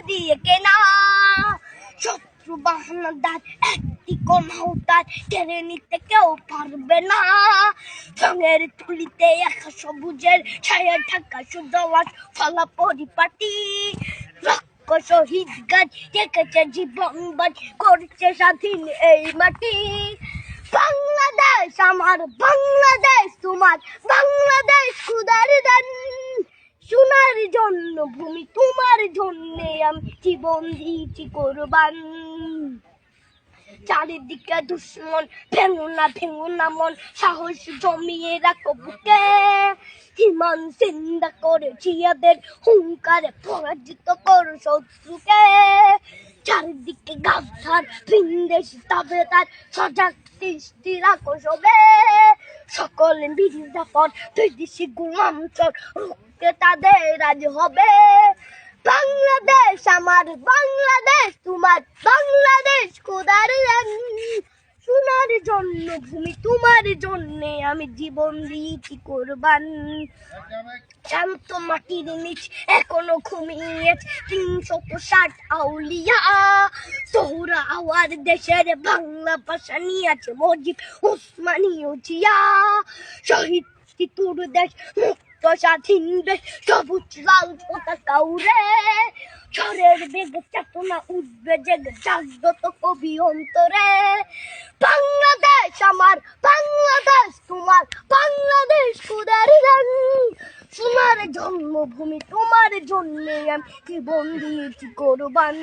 দিয়ে কেনা। শত্রু বাহানাদার একটি কমাউতার কেড়ে নিতে কেউ পারবে না। রঙের তুলিতে একা সবুজের ছায়া ঢাকা সুদলাস ফলা পরিপাটি। শহীদ গাছ রেখেছে জীবন বাজ করছে স্বাধীন এই মাটি। বাংলাদেশ আমার, বাংলাদেশ তোমার, বাংলাদেশ খুদার দান। সোনার জন্য ভূমি তোমার জন্যে আমি জীবন দিয়েছি কোরবান। চারিদিকে দুশ্মন, ভেঙো না মন, সাহস জমিয়ে রাখো বুকে। হিমান চিন্তা করে জিয়াদের হুঙ্কারে পরাজিত করো শত্রুকে। চারিদিকে গাদ্দার ভিনদেশি তাবেদার, সজাগ দৃষ্টি রাখো সবে। সকলে মির্জাফর বিদেশি গোলাম চোর রুখতে তাদের আজ হবে। বাংলাদেশ আমার, বাংলাদেশ তোমার, বাংলাদেশ খোদার দান। সোনার জন্য ভূমি তোমার জন্যে আমি জীবন দিয়েছি কোরবান। শান্ত মাটির নিচ এখনো ঘুমিয়ে ৩৬০ আউলিয়া। সোহরা আওয়ার দেশের বাংলা ভাষা নিয়েছে মজিদ ওসমানীয় জিয়া। শহীদ তোর দেশ মুক্ত স্বাধীন দেশ, সবুজ লাল পতাকা উড়ে। ঝড়ের বেগে চেতনা উঠবে জেগে জাগ্রত কবি অন্তরে। বাংলাদেশ আমার, বাংলাদেশ তোমার, বাংলাদেশ খোদার দান। সোনার জন্মভূমি তোমার জন্যে আমি জীবন দিয়েছি কোরবান।